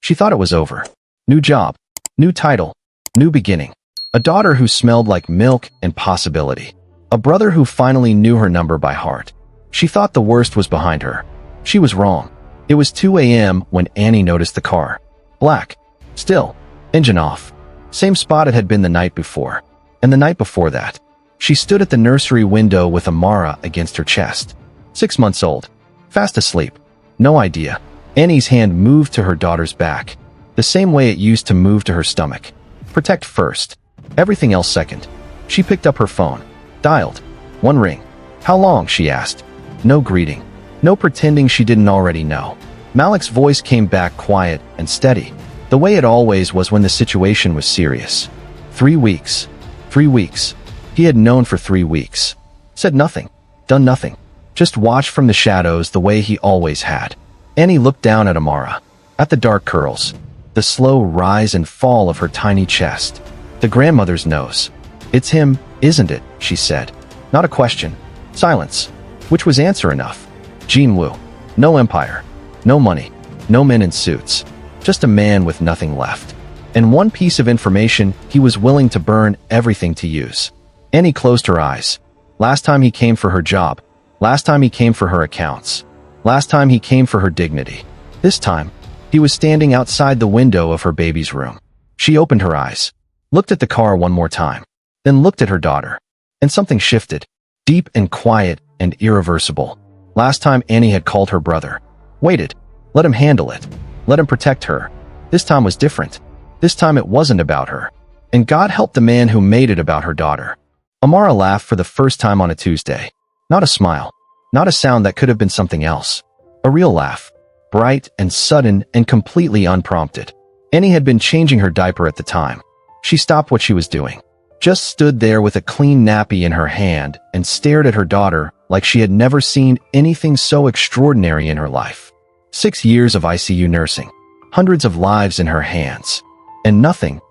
She thought it was over. New job, new title, new beginning. A daughter who smelled like milk and possibility. A brother who finally knew her number by heart. She thought the worst was behind her. She was wrong. It was 2 a.m. when Annie noticed the car. Black. Still. Engine off. Same spot it had been the night before. And the night before that. She stood at the nursery window with Amara against her chest. 6 months old. Fast asleep. No idea. Annie's hand moved to her daughter's back. The same way it used to move to her stomach. Protect first. Everything else second. She picked up her phone. Dialed. One ring. How long? She asked. No greeting. No pretending she didn't already know. Malik's voice came back quiet and steady. The way it always was when the situation was serious. 3 weeks. 3 weeks. He had known for 3 weeks. Said nothing. Done nothing. Just watched from the shadows the way he always had. Annie looked down at Amara. At the dark curls. The slow rise and fall of her tiny chest. The grandmother's nose. It's him, isn't it? She said. Not a question. Silence. Which was answer enough. Jean Wu. No empire. No money. No men in suits. Just a man with nothing left. And one piece of information he was willing to burn everything to use. Annie closed her eyes. Last time he came for her job. Last time he came for her accounts. Last time he came for her dignity. This time, he was standing outside the window of her baby's room. She opened her eyes. Looked at the car one more time. Then looked at her daughter. And something shifted. Deep and quiet and irreversible. Last time Annie had called her brother. Waited. Let him handle it. Let him protect her. This time was different. This time it wasn't about her. And God help the man who made it about her daughter. Amara laughed for the first time on a Tuesday. Not a smile. Not a sound that could have been something else. A real laugh. Bright and sudden and completely unprompted. Annie had been changing her diaper at the time. She stopped what she was doing. Just stood there with a clean nappy in her hand and stared at her daughter like she had never seen anything so extraordinary in her life. 6 years of ICU nursing. Hundreds of lives in her hands. And nothing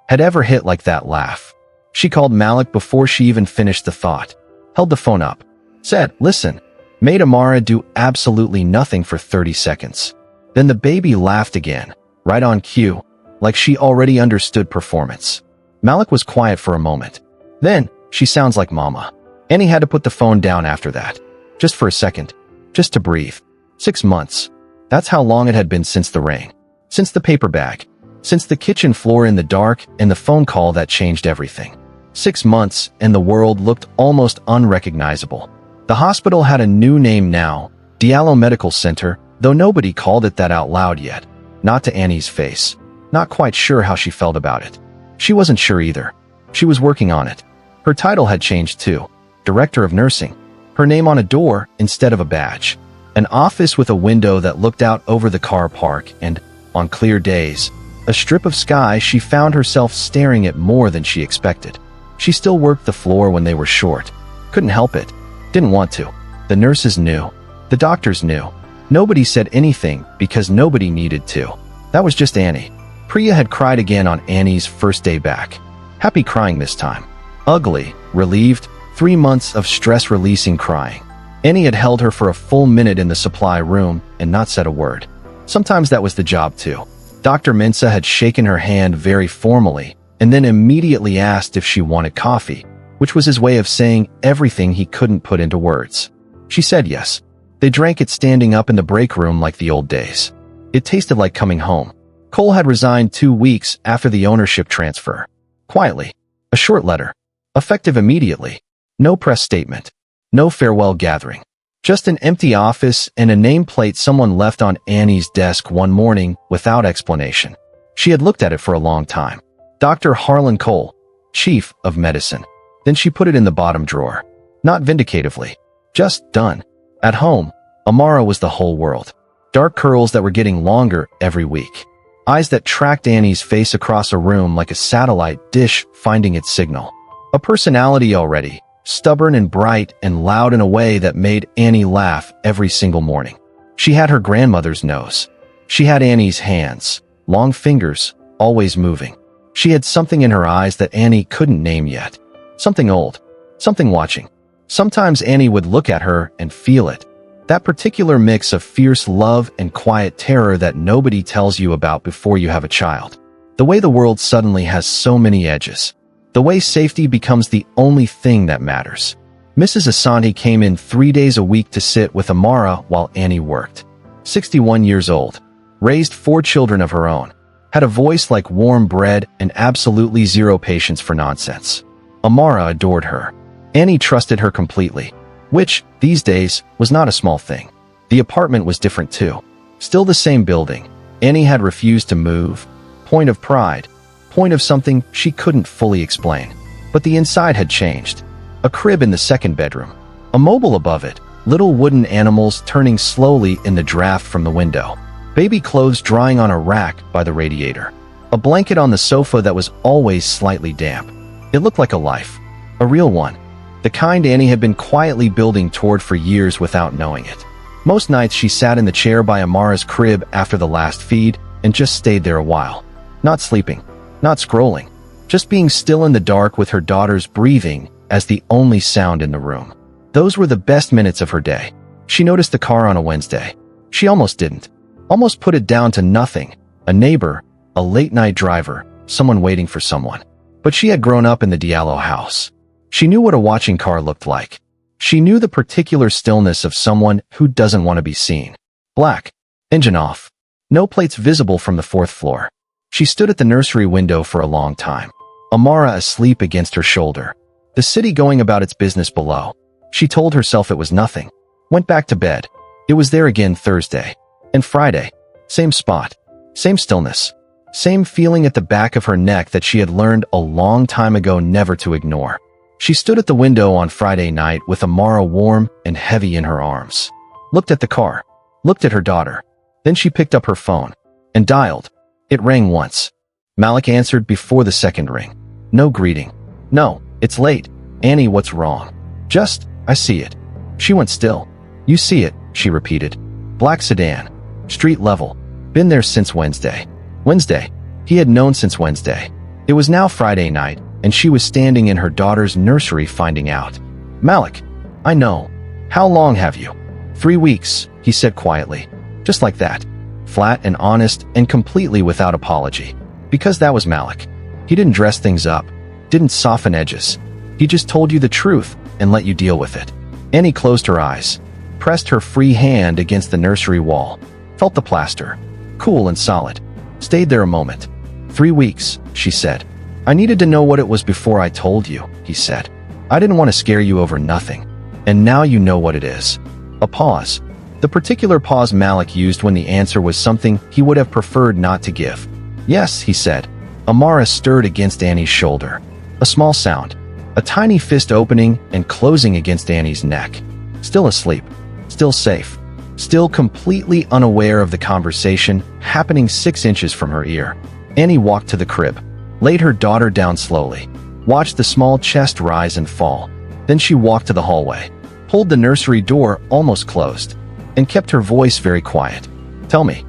had ever hit like that laugh. She called Malik before she even finished the thought. Held the phone up. Said, listen. Made Amara do absolutely nothing for 30 seconds. Then the baby laughed again, right on cue, like she already understood performance. Malik was quiet for a moment. Then, she sounds like mama. Annie had to put the phone down after that. Just for a second. Just to breathe. 6 months. That's how long it had been since the rain. Since the paper bag. Since the kitchen floor in the dark and the phone call that changed everything. 6 months and the world looked almost unrecognizable. The hospital had a new name now, Diallo Medical Center, though nobody called it that out loud yet. Not to Annie's face. Not quite sure how she felt about it. She wasn't sure either. She was working on it. Her title had changed too. Director of Nursing. Her name on a door instead of a badge. An office with a window that looked out over the car park and, on clear days, a strip of sky she found herself staring at more than she expected. She still worked the floor when they were short. Couldn't help it. Didn't want to. The nurses knew. The doctors knew. Nobody said anything because nobody needed to. That was just Annie. Priya had cried again on Annie's first day back. Happy crying this time. Ugly, relieved, 3 months of stress-releasing crying. Annie had held her for a full minute in the supply room and not said a word. Sometimes that was the job too. Dr. Mensah had shaken her hand very formally and then immediately asked if she wanted coffee, which was his way of saying everything he couldn't put into words. She said yes. They drank it standing up in the break room like the old days. It tasted like coming home. Cole had resigned 2 weeks after the ownership transfer. Quietly. A short letter. Effective immediately. No press statement. No farewell gathering. Just an empty office and a nameplate someone left on Annie's desk one morning without explanation. She had looked at it for a long time. Dr. Harlan Cole, Chief of Medicine. Then she put it in the bottom drawer. Not vindicatively. Just done. At home, Amara was the whole world. Dark curls that were getting longer every week. Eyes that tracked Annie's face across a room like a satellite dish finding its signal. A personality already, stubborn and bright and loud in a way that made Annie laugh every single morning. She had her grandmother's nose. She had Annie's hands, long fingers, always moving. She had something in her eyes that Annie couldn't name yet. Something old. Something watching. Sometimes Annie would look at her and feel it. That particular mix of fierce love and quiet terror that nobody tells you about before you have a child. The way the world suddenly has so many edges. The way safety becomes the only thing that matters. Mrs. Asante came in 3 days a week to sit with Amara while Annie worked. 61 years old. Raised 4 children of her own. Had a voice like warm bread and absolutely zero patience for nonsense. Amara adored her. Annie trusted her completely, which, these days, was not a small thing. The apartment was different too. Still the same building. Annie had refused to move. Point of pride. Point of something she couldn't fully explain. But the inside had changed. A crib in the second bedroom. A mobile above it. Little wooden animals turning slowly in the draft from the window. Baby clothes drying on a rack by the radiator. A blanket on the sofa that was always slightly damp. It looked like a life. A real one. The kind Annie had been quietly building toward for years without knowing it. Most nights she sat in the chair by Amara's crib after the last feed and just stayed there a while. Not sleeping. Not scrolling. Just being still in the dark with her daughter's breathing as the only sound in the room. Those were the best minutes of her day. She noticed the car on a Wednesday. She almost didn't. Almost put it down to nothing. A neighbor, a late-night driver, someone waiting for someone. But she had grown up in the Diallo house. She knew what a watching car looked like. She knew the particular stillness of someone who doesn't want to be seen. Black. Engine off. No plates visible from the 4th floor. She stood at the nursery window for a long time. Amara asleep against her shoulder. The city going about its business below. She told herself it was nothing. Went back to bed. It was there again Thursday. And Friday. Same spot. Same stillness. Same feeling at the back of her neck that she had learned a long time ago never to ignore. She stood at the window on Friday night with Amara warm and heavy in her arms. Looked at the car. Looked at her daughter. Then she picked up her phone. And dialed. It rang once. Malik answered before the second ring. No greeting. No, it's late. Annie, what's wrong? Just, I see it. She went still. You see it, she repeated. Black sedan. Street level. Been there since Wednesday. Wednesday. He had known since Wednesday. It was now Friday night, and she was standing in her daughter's nursery finding out. Malik, I know. How long have you? 3 weeks, he said quietly. Just like that. Flat and honest and completely without apology. Because that was Malik. He didn't dress things up. Didn't soften edges. He just told you the truth and let you deal with it. Annie closed her eyes. Pressed her free hand against the nursery wall. Felt the plaster. Cool and solid. Stayed there a moment. 3 weeks, she said. I needed to know what it was before I told you, he said. I didn't want to scare you over nothing. And now you know what it is. A pause. The particular pause Malik used when the answer was something he would have preferred not to give. Yes, he said. Amara stirred against Annie's shoulder. A small sound. A tiny fist opening and closing against Annie's neck. Still asleep. Still safe. Still completely unaware of the conversation happening 6 inches from her ear. Annie walked to the crib. Laid her daughter down slowly. Watched the small chest rise and fall. Then she walked to the hallway. Pulled the nursery door almost closed. And kept her voice very quiet. Tell me.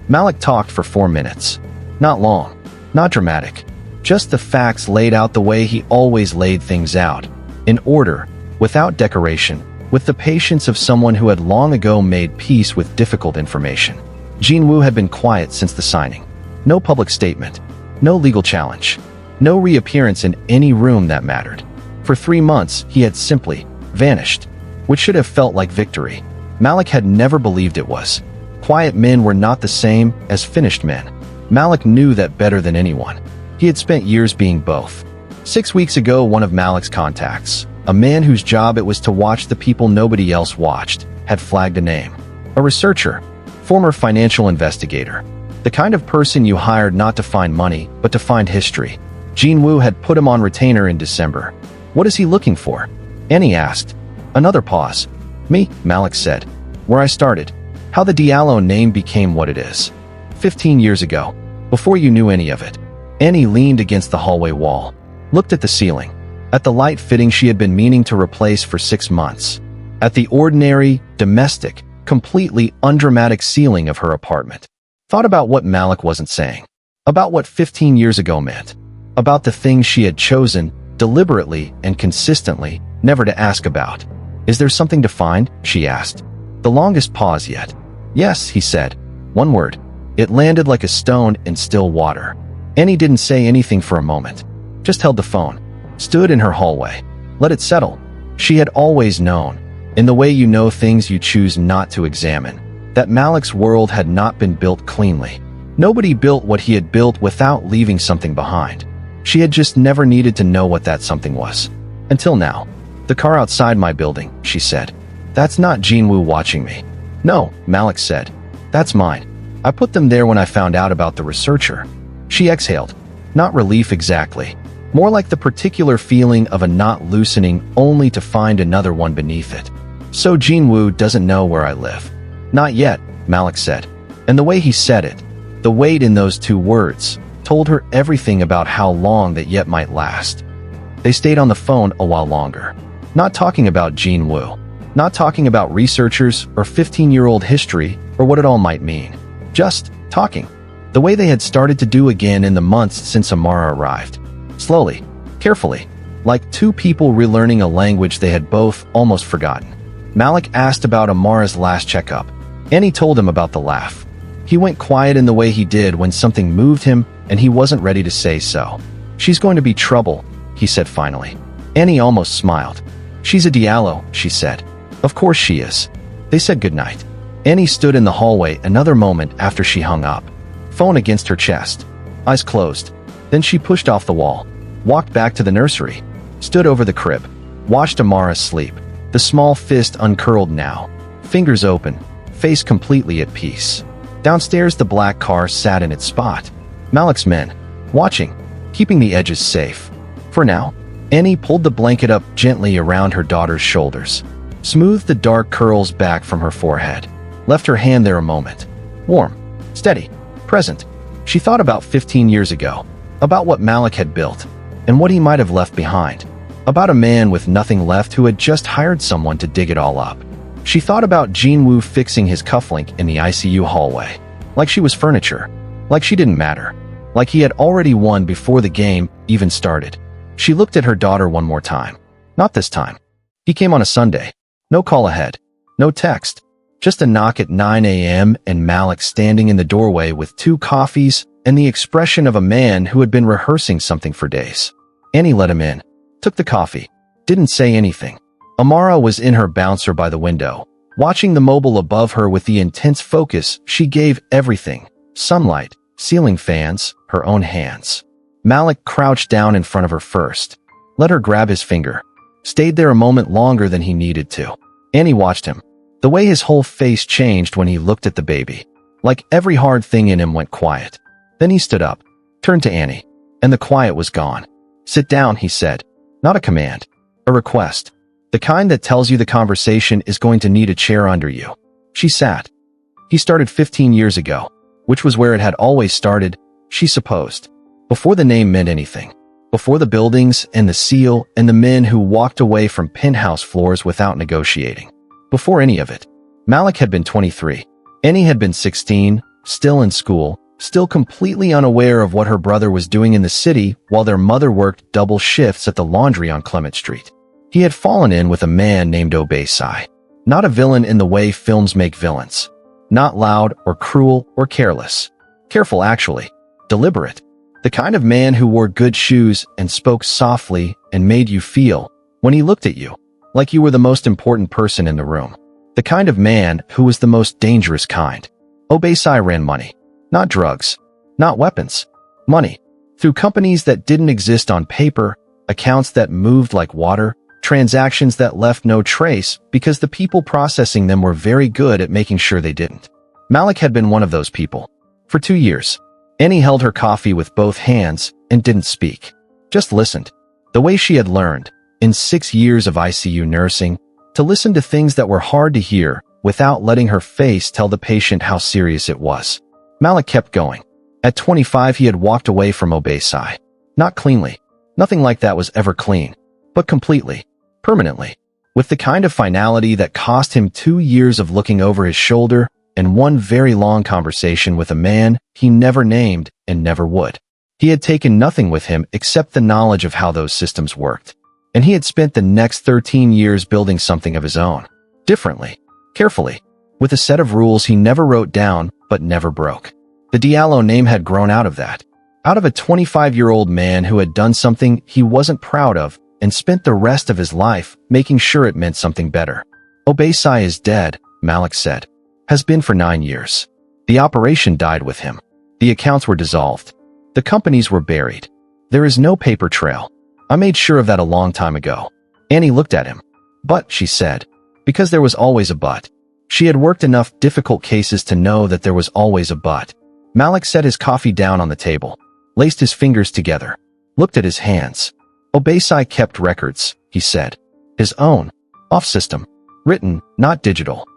Malik talked for 4 minutes. Not long. Not dramatic. Just the facts laid out the way he always laid things out. In order. Without decoration. With the patience of someone who had long ago made peace with difficult information. Jinwoo had been quiet since the signing. No public statement. No legal challenge. No reappearance in any room that mattered. For 3 months, he had simply vanished. Which should have felt like victory. Malik had never believed it was. Quiet men were not the same as finished men. Malik knew that better than anyone. He had spent years being both. 6 weeks ago, one of Malik's contacts, a man whose job it was to watch the people nobody else watched, had flagged a name. A researcher. Former financial investigator. The kind of person you hired not to find money, but to find history. Jinwoo had put him on retainer in December. What is he looking for? Annie asked. Another pause. Me, Malik said. Where I started. How the Diallo name became what it is. 15 years ago. Before you knew any of it. Annie leaned against the hallway wall. Looked at the ceiling. At the light fitting she had been meaning to replace for 6 months. At the ordinary, domestic, completely undramatic ceiling of her apartment. Thought about what Malik wasn't saying. About what 15 years ago meant. About the things she had chosen, deliberately and consistently, never to ask about. Is there something to find? She asked. The longest pause yet. "Yes," he said. One word. It landed like a stone in still water. Annie didn't say anything for a moment. Just held the phone. Stood in her hallway. Let it settle. She had always known, in the way you know things you choose not to examine, that Malik's world had not been built cleanly. Nobody built what he had built without leaving something behind. She had just never needed to know what that something was. Until now. "The car outside my building," she said. "That's not Jinwoo watching me." "No," Malik said. "That's mine. I put them there when I found out about the researcher." She exhaled. Not relief exactly. More like the particular feeling of a knot loosening only to find another one beneath it. "So Jinwoo doesn't know where I live." "Not yet," Malik said. And the way he said it, the weight in those two words, told her everything about how long that yet might last. They stayed on the phone a while longer. Not talking about Jinwoo. Not talking about researchers or 15-year-old history or what it all might mean. Just talking. The way they had started to do again in the months since Amara arrived. Slowly, carefully, like two people relearning a language they had both almost forgotten. Malik asked about Amara's last checkup. Annie told him about the laugh. He went quiet in the way he did when something moved him and he wasn't ready to say so. "She's going to be trouble," he said finally. Annie almost smiled. "She's a Diallo," she said. "Of course she is." They said goodnight. Annie stood in the hallway another moment after she hung up. Phone against her chest. Eyes closed. Then she pushed off the wall. Walked back to the nursery. Stood over the crib. Watched Amara sleep. The small fist uncurled now. Fingers open. Face completely at peace. Downstairs the black car sat in its spot. Malik's men. Watching. Keeping the edges safe. For now. Annie pulled the blanket up gently around her daughter's shoulders. Smoothed the dark curls back from her forehead. Left her hand there a moment. Warm. Steady. Present. She thought about 15 years ago. About what Malik had built. And what he might have left behind. About a man with nothing left who had just hired someone to dig it all up. She thought about Jinwoo fixing his cufflink in the ICU hallway. Like she was furniture. Like she didn't matter. Like he had already won before the game even started. She looked at her daughter one more time. Not this time. He came on a Sunday. No call ahead. No text. Just a knock at 9 a.m. and Malik standing in the doorway with 2 coffees and the expression of a man who had been rehearsing something for days. Annie let him in. Took the coffee. Didn't say anything. Amara was in her bouncer by the window, watching the mobile above her with the intense focus she gave everything. Sunlight, ceiling fans, her own hands. Malik crouched down in front of her first. Let her grab his finger. Stayed there a moment longer than he needed to. Annie watched him. The way his whole face changed when he looked at the baby. Like every hard thing in him went quiet. Then he stood up, turned to Annie, and the quiet was gone. "Sit down," he said. Not a command. A request. The kind that tells you the conversation is going to need a chair under you. She sat. He started 15 years ago, which was where it had always started, she supposed. Before the name meant anything. Before the buildings and the seal and the men who walked away from penthouse floors without negotiating. Before any of it. Malik had been 23. Annie had been 16, still in school, still completely unaware of what her brother was doing in the city while their mother worked double shifts at the laundry on Clement Street. He had fallen in with a man named Obasai. Not a villain in the way films make villains. Not loud or cruel or careless. Careful, actually. Deliberate. The kind of man who wore good shoes and spoke softly and made you feel, when he looked at you, like you were the most important person in the room. The kind of man who was the most dangerous kind. Obasai ran money. Not drugs. Not weapons. Money. Through companies that didn't exist on paper, accounts that moved like water, transactions that left no trace because the people processing them were very good at making sure they didn't. Malik had been one of those people. For 2 years. Annie held her coffee with both hands and didn't speak. Just listened. The way she had learned, in 6 years of ICU nursing, to listen to things that were hard to hear without letting her face tell the patient how serious it was. Malik kept going. At 25 he had walked away from Obasai. Not cleanly. Nothing like that was ever clean. But completely. Permanently. With the kind of finality that cost him 2 years of looking over his shoulder and one very long conversation with a man he never named and never would. He had taken nothing with him except the knowledge of how those systems worked. And he had spent the next 13 years building something of his own. Differently. Carefully. with a set of rules he never wrote down but never broke. The Diallo name had grown out of that. Out of a 25-year-old man who had done something he wasn't proud of and spent the rest of his life making sure it meant something better. Obaisai is dead, Malik said. Has been for 9 years. The operation died with him. The accounts were dissolved. The companies were buried. There is no paper trail. I made sure of that a long time ago. Annie looked at him. But, she said. Because there was always a but. She had worked enough difficult cases to know that there was always a but. Malik set his coffee down on the table, laced his fingers together, looked at his hands. Obaisai kept records, he said. His own. Off-system. Written, not digital.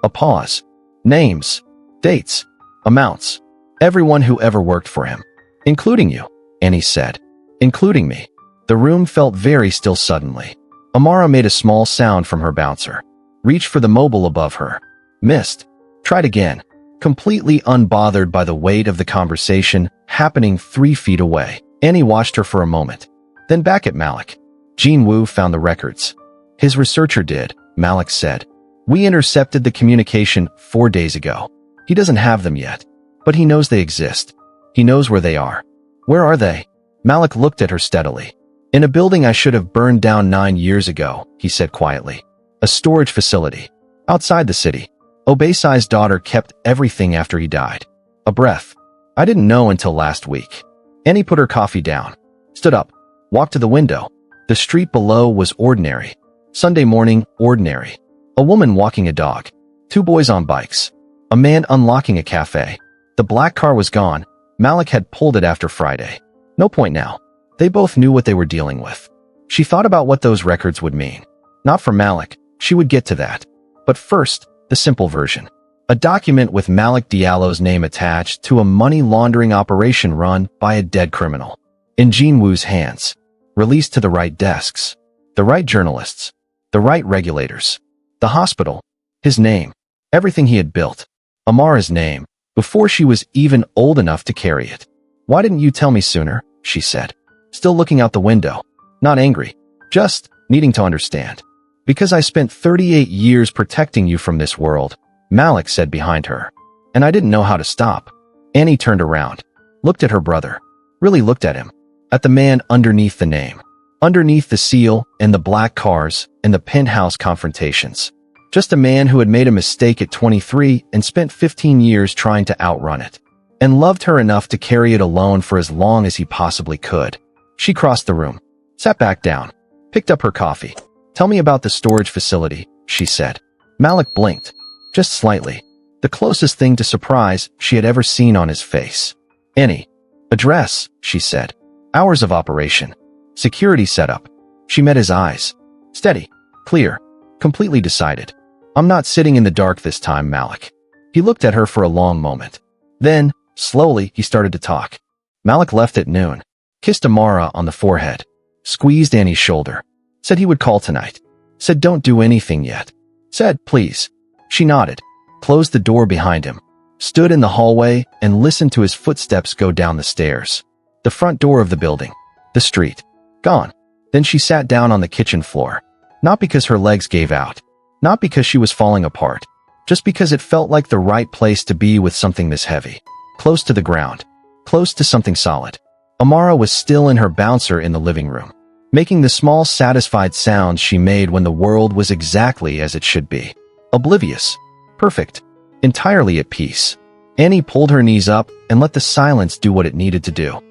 A pause. Names. Dates. Amounts. Everyone who ever worked for him. Including you, Annie said. Including me. The room felt very still suddenly. Amara made a small sound from her bouncer. Reached for the mobile above her. Missed. Tried again. Completely unbothered by the weight of the conversation happening 3 feet away. Annie watched her for a moment. Then back at Malik. Jean Wu found the records. His researcher did, Malik said. We intercepted the communication 4 days ago. He doesn't have them yet. But he knows they exist. He knows where they are. Where are they? Malik looked at her steadily. In a building I should have burned down 9 years ago, he said quietly. A storage facility. Outside the city. Obaisai's daughter kept everything after he died. A breath. I didn't know until last week. Annie put her coffee down. Stood up. Walked to the window. The street below was ordinary. Sunday morning, ordinary. A woman walking a dog. 2 boys on bikes. A man unlocking a cafe. The black car was gone. Malik had pulled it after Friday. No point now. They both knew what they were dealing with. She thought about what those records would mean. Not for Malik. She would get to that. But first, the simple version. A document with Malik Diallo's name attached to a money laundering operation run by a dead criminal. In Jean Wu's hands. Released to the right desks. The right journalists. The right regulators. The hospital. His name. Everything he had built. Amara's name. Before she was even old enough to carry it. Why didn't you tell me sooner? She said. Still looking out the window. Not angry. Just needing to understand. Because I spent 38 years protecting you from this world, Malik said behind her. And I didn't know how to stop. Annie turned around. Looked at her brother. Really looked at him. At the man underneath the name. Underneath the seal, and the black cars, and the penthouse confrontations. Just a man who had made a mistake at 23 and spent 15 years trying to outrun it. And loved her enough to carry it alone for as long as he possibly could. She crossed the room. Sat back down. Picked up her coffee. Tell me about the storage facility, she said. Malik blinked. Just slightly. The closest thing to surprise she had ever seen on his face. Annie. Address, she said. Hours of operation. Security setup. She met his eyes. Steady. Clear. Completely decided. I'm not sitting in the dark this time, Malik. He looked at her for a long moment. Then, slowly, he started to talk. Malik left at noon. Kissed Amara on the forehead. Squeezed Annie's shoulder. Said he would call tonight. Said don't do anything yet. Said, please. She nodded. Closed the door behind him. Stood in the hallway and listened to his footsteps go down the stairs. The front door of the building. The street. Gone. Then she sat down on the kitchen floor. Not because her legs gave out. Not because she was falling apart. Just because it felt like the right place to be with something this heavy. Close to the ground. Close to something solid. Amara was still in her bouncer in the living room. Making the small satisfied sounds she made when the world was exactly as it should be. Oblivious. Perfect. Entirely at peace. Annie pulled her knees up and let the silence do what it needed to do.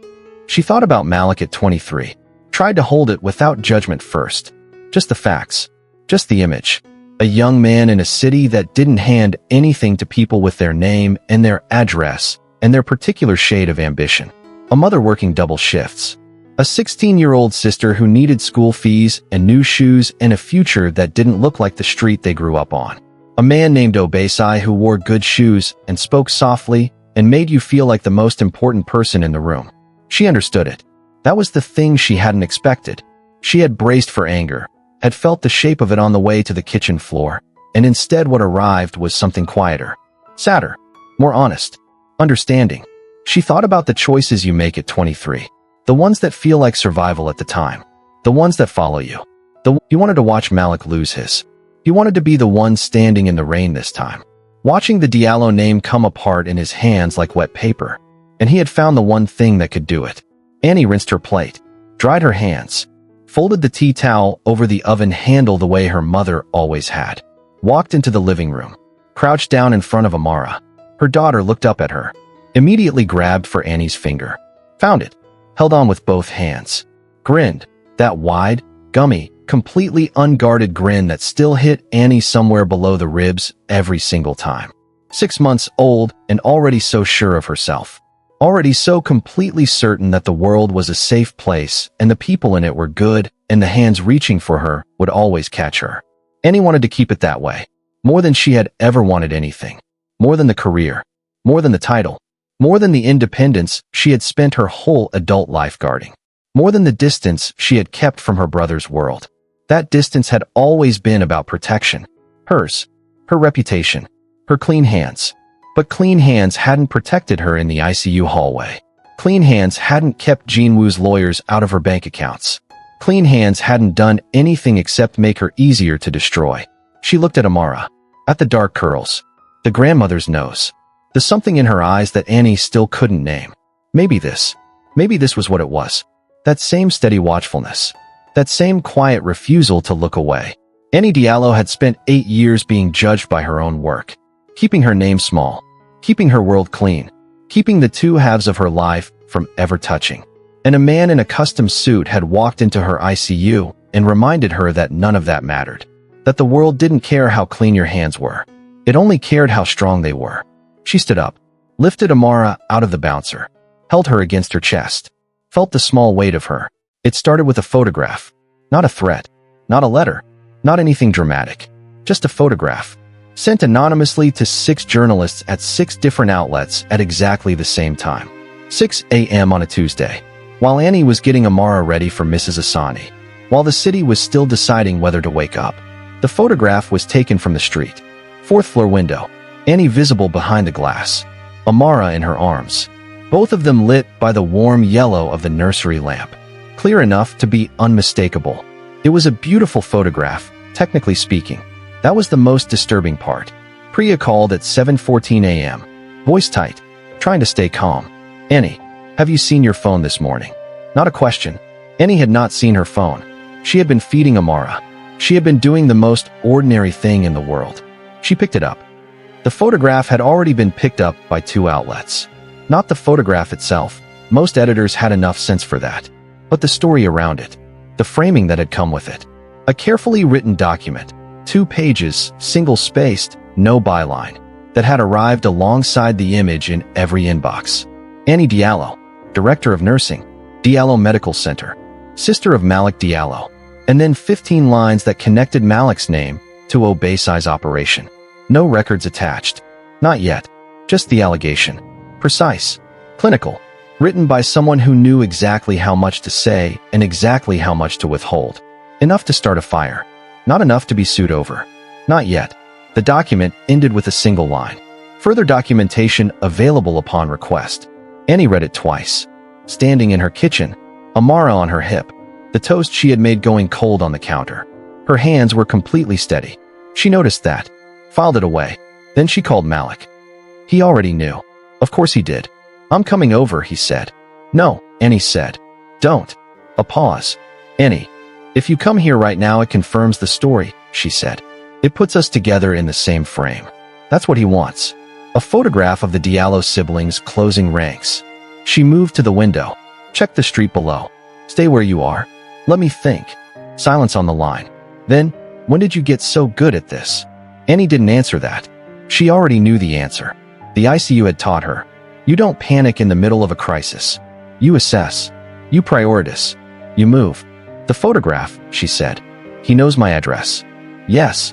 She thought about Malik at 23. Tried to hold it without judgment first. Just the facts. Just the image. A young man in a city that didn't hand anything to people with their name and their address and their particular shade of ambition. A mother working double shifts. A 16-year-old sister who needed school fees and new shoes and a future that didn't look like the street they grew up on. A man named Obaisai who wore good shoes and spoke softly and made you feel like the most important person in the room. She understood it. That was the thing she hadn't expected. She had braced for anger, had felt the shape of it on the way to the kitchen floor, and instead what arrived was something quieter. Sadder. More honest. Understanding. She thought about the choices you make at 23. The ones that feel like survival at the time. The ones that follow you. He wanted to watch Malik lose his. He wanted to be the one standing in the rain this time. watching the Diallo name come apart in his hands like wet paper. And he had found the one thing that could do it. Annie rinsed her plate, dried her hands, folded the tea towel over the oven handle the way her mother always had, walked into the living room, crouched down in front of Amara. Her daughter looked up at her, immediately grabbed for Annie's finger, found it, held on with both hands, grinned, that wide, gummy, completely unguarded grin that still hit Annie somewhere below the ribs every single time. 6 months old and already so sure of herself. Already so completely certain that the world was a safe place and the people in it were good and the hands reaching for her would always catch her. Annie wanted to keep it that way, more than she had ever wanted anything. More than the career, more than the title, more than the independence she had spent her whole adult life guarding, more than the distance she had kept from her brother's world. That distance had always been about protection. Hers, her reputation, her clean hands. But clean hands hadn't protected her in the ICU hallway. Clean hands hadn't kept Jinwoo's lawyers out of her bank accounts. Clean hands hadn't done anything except make her easier to destroy. She looked at Amara, at the dark curls, the grandmother's nose, the something in her eyes that Annie still couldn't name. Maybe this was what it was. That same steady watchfulness. That same quiet refusal to look away. Annie Diallo had spent 8 years being judged by her own work. Keeping her name small, keeping her world clean, keeping the two halves of her life from ever touching. And a man in a custom suit had walked into her ICU and reminded her that none of that mattered. That the world didn't care how clean your hands were. It only cared how strong they were. She stood up, lifted Amara out of the bouncer, held her against her chest, felt the small weight of her. It started with a photograph, not a threat, not a letter, not anything dramatic, just a photograph. Sent anonymously to 6 journalists at 6 different outlets at exactly the same time. 6 a.m. on a Tuesday. While Annie was getting Amara ready for Mrs. Asani. While the city was still deciding whether to wake up. The photograph was taken from the street. 4th floor window. Annie visible behind the glass. Amara in her arms. Both of them lit by the warm yellow of the nursery lamp. Clear enough to be unmistakable. It was a beautiful photograph, technically speaking. That was the most disturbing part. Priya called at 7:14 a.m. Voice tight, trying to stay calm. Annie, have you seen your phone this morning? Not a question. Annie had not seen her phone. She had been feeding Amara. She had been doing the most ordinary thing in the world. She picked it up. The photograph had already been picked up by 2 outlets. Not the photograph itself. Most editors had enough sense for that. But the story around it. The framing that had come with it. A carefully written document. 2 pages, single-spaced, no byline, that had arrived alongside the image in every inbox. Annie Diallo, Director of Nursing, Diallo Medical Center, sister of Malik Diallo, and then 15 lines that connected Malik's name to Obaisai's operation. No records attached. Not yet. Just the allegation. Precise. Clinical. Written by someone who knew exactly how much to say and exactly how much to withhold. Enough to start a fire. Not enough to be sued over. Not yet. The document ended with a single line. Further documentation available upon request. Annie read it twice. Standing in her kitchen, Amara on her hip, the toast she had made going cold on the counter. Her hands were completely steady. She noticed that. Filed it away. Then she called Malik. He already knew. Of course he did. I'm coming over, he said. No, Annie said. Don't. A pause. Annie. If you come here right now, it confirms the story, she said. It puts us together in the same frame. That's what he wants. A photograph of the Diallo siblings closing ranks. She moved to the window. Check the street below. Stay where you are. Let me think. Silence on the line. Then, when did you get so good at this? Annie didn't answer that. She already knew the answer. The ICU had taught her. You don't panic in the middle of a crisis. You assess. You prioritize. You move. The photograph, she said. He knows my address. Yes.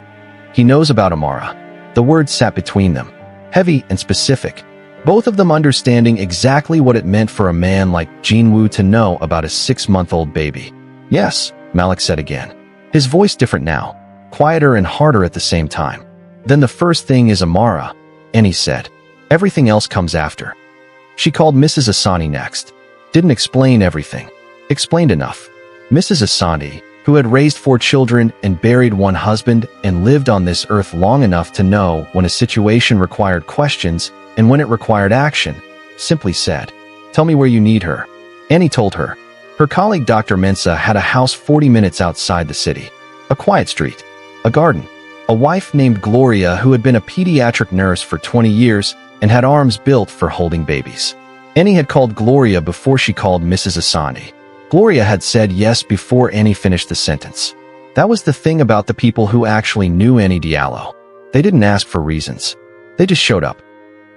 He knows about Amara. The words sat between them. Heavy and specific. Both of them understanding exactly what it meant for a man like Jinwoo to know about a 6-month-old baby. Yes, Malik said again. His voice different now. Quieter and harder at the same time. Then the first thing is Amara, Annie said. Everything else comes after. She called Mrs. Asani next. Didn't explain everything. Explained enough. Mrs. Asani, who had raised 4 children and buried 1 husband and lived on this earth long enough to know when a situation required questions and when it required action, simply said, "Tell me where you need her." Annie told her. Her colleague Dr. Mensah had a house 40 minutes outside the city, a quiet street, a garden, a wife named Gloria who had been a pediatric nurse for 20 years and had arms built for holding babies. Annie had called Gloria before she called Mrs. Asante. Gloria had said yes before Annie finished the sentence. That was the thing about the people who actually knew Annie Diallo. They didn't ask for reasons. They just showed up.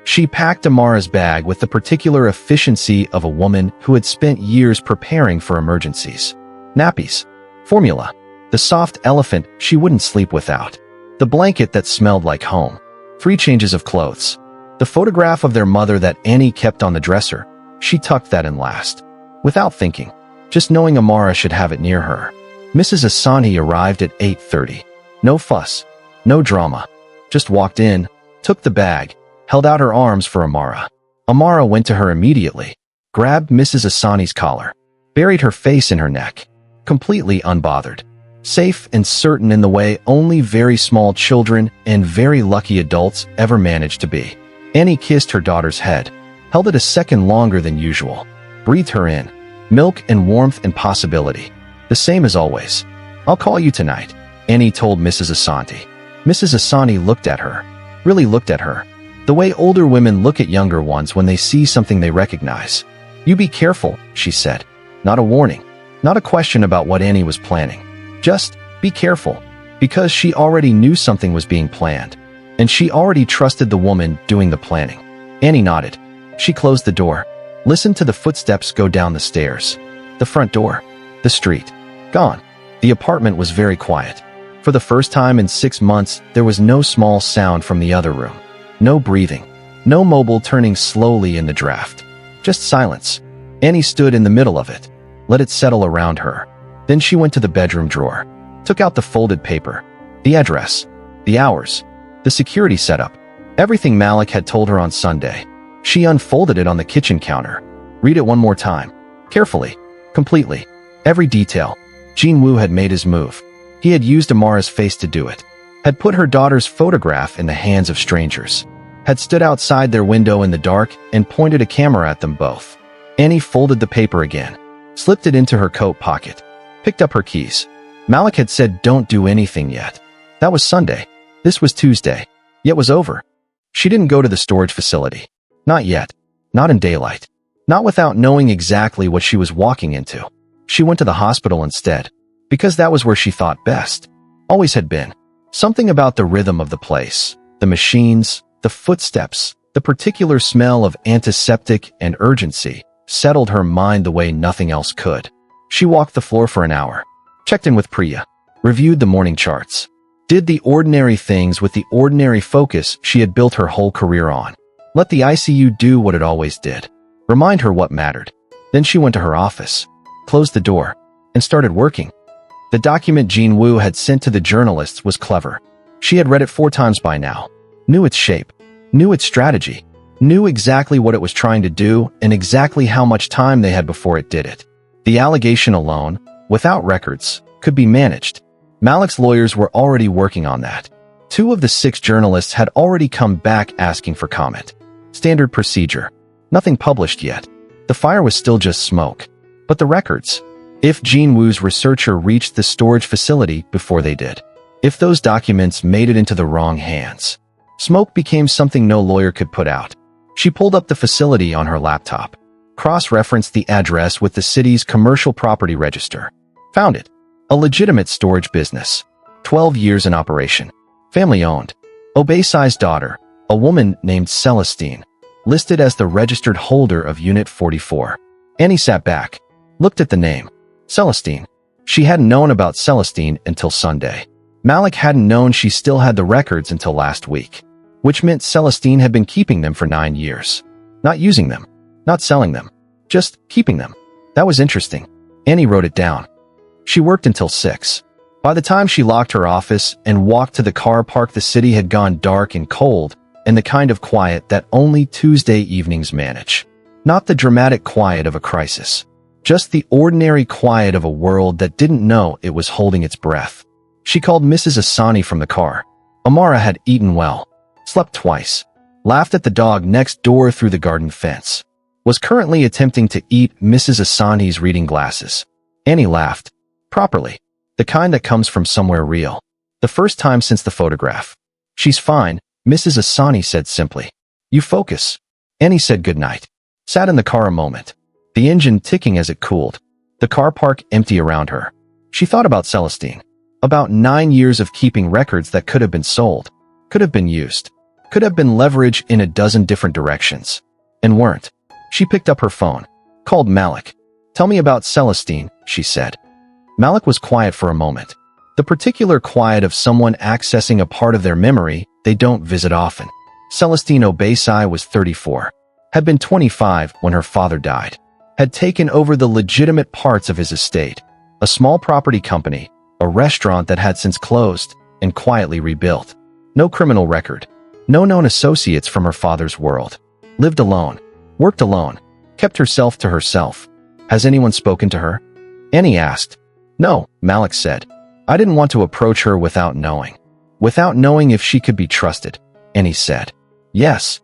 She packed Amara's bag with the particular efficiency of a woman who had spent years preparing for emergencies. Nappies, formula, the soft elephant she wouldn't sleep without, the blanket that smelled like home, 3 changes of clothes, the photograph of their mother that Annie kept on the dresser. She tucked that in last. Without thinking, just knowing Amara should have it near her. Mrs. Asante arrived at 8:30. No fuss, no drama. Just walked in, took the bag, held out her arms for Amara. Amara went to her immediately, grabbed Mrs. Asane's collar, buried her face in her neck, completely unbothered, safe and certain in the way only very small children and very lucky adults ever manage to be. Annie kissed her daughter's head, held it a second longer than usual, breathed her in, milk and warmth and possibility. The same as always. "I'll call you tonight," Annie told Mrs. Asante. Mrs. Asante looked at her, really looked at her, the way older women look at younger ones when they see something they recognize. "You be careful," she said. Not a warning, not a question about what Annie was planning. Just, be careful, because she already knew something was being planned, and she already trusted the woman doing the planning. Annie nodded. She closed the door, listened to the footsteps go down the stairs. The front door. The street. Gone. The apartment was very quiet. For the first time in 6 months, there was no small sound from the other room. No breathing. No mobile turning slowly in the draft. Just silence. Annie stood in the middle of it. Let it settle around her. Then she went to the bedroom drawer. Took out the folded paper. The address. The hours. The security setup. Everything Malik had told her on Sunday. She unfolded it on the kitchen counter. Read it one more time. Carefully. Completely. Every detail. Jean Woo had made his move. He had used Amara's face to do it. Had put her daughter's photograph in the hands of strangers. Had stood outside their window in the dark and pointed a camera at them both. Annie folded the paper again. Slipped it into her coat pocket. Picked up her keys. Malik had said don't do anything yet. That was Sunday. This was Tuesday. Yet was over. She didn't go to the storage facility. Not yet. Not in daylight. Not without knowing exactly what she was walking into. She went to the hospital instead. Because that was where she thought best. Always had been. Something about the rhythm of the place, the machines, the footsteps, the particular smell of antiseptic and urgency settled her mind the way nothing else could. She walked the floor for an hour. Checked in with Priya. Reviewed the morning charts. Did the ordinary things with the ordinary focus she had built her whole career on. Let the ICU do what it always did. Remind her what mattered. Then she went to her office, closed the door, and started working. The document Jean Woo had sent to the journalists was clever. She had read it 4 times by now. Knew its shape. Knew its strategy. Knew exactly what it was trying to do and exactly how much time they had before it did it. The allegation alone, without records, could be managed. Malik's lawyers were already working on that. 2 of the 6 journalists had already come back asking for comment. Standard procedure. Nothing published yet. The fire was still just smoke. But the records. If Jean Woo's researcher reached the storage facility before they did. If those documents made it into the wrong hands. Smoke became something no lawyer could put out. She pulled up the facility on her laptop. Cross-referenced the address with the city's commercial property register. Found it. A legitimate storage business. 12 years in operation. Family-owned. Obey-sized daughter, a woman named Celestine, listed as the registered holder of Unit 44. Annie sat back. Looked at the name. Celestine. She hadn't known about Celestine until Sunday. Malik hadn't known she still had the records until last week. Which meant Celestine had been keeping them for 9 years. Not using them. Not selling them. Just keeping them. That was interesting. Annie wrote it down. She worked until 6. By the time she locked her office and walked to the car park, the city had gone dark and cold, and the kind of quiet that only Tuesday evenings manage. Not the dramatic quiet of a crisis. Just the ordinary quiet of a world that didn't know it was holding its breath. She called Mrs. Asani from the car. Amara had eaten well, slept twice, laughed at the dog next door through the garden fence, was currently attempting to eat Mrs. Asani's reading glasses. Annie laughed. Properly. The kind that comes from somewhere real. The first time since the photograph. She's fine, Mrs. Asani said simply. You focus. Annie said goodnight. Sat in the car a moment. The engine ticking as it cooled. The car park empty around her. She thought about Celestine. About 9 years of keeping records that could have been sold. Could have been used. Could have been leveraged in a dozen different directions. And weren't. She picked up her phone. Called Malik. Tell me about Celestine, she said. Malik was quiet for a moment. The particular quiet of someone accessing a part of their memory they don't visit often. Celestine Obaisai was 34. Had been 25 when her father died. Had taken over the legitimate parts of his estate. A small property company, a restaurant that had since closed, and quietly rebuilt. No criminal record. No known associates from her father's world. Lived alone. Worked alone. Kept herself to herself. Has anyone spoken to her? Annie asked. No, Malik said. I didn't want to approach her without knowing. Without knowing if she could be trusted. Annie said. Yes.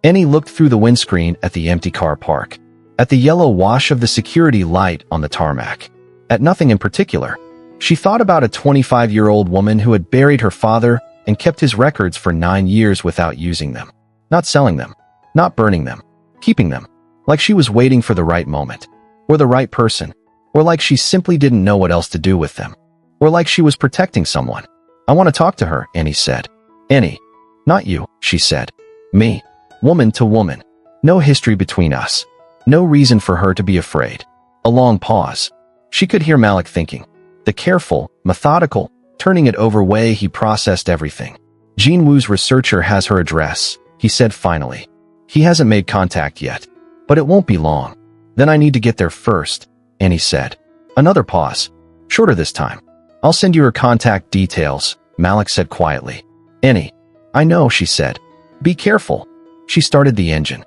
Annie looked through the windscreen at the empty car park. At the yellow wash of the security light on the tarmac. At nothing in particular. She thought about a 25-year-old woman who had buried her father and kept his records for 9 years without using them. Not selling them. Not burning them. Keeping them. Like she was waiting for the right moment. Or the right person. Or like she simply didn't know what else to do with them. Or like she was protecting someone. I want to talk to her, Annie said. Annie. Not you, she said. Me. Woman to woman. No history between us. No reason for her to be afraid. A long pause. She could hear Malik thinking. The careful, methodical, turning it over way he processed everything. Jean Wu's researcher has her address, he said finally. He hasn't made contact yet. But it won't be long. Then I need to get there first, Annie said. Another pause. Shorter this time. I'll send you her contact details, Malik said quietly. Annie. I know, she said. Be careful. She started the engine.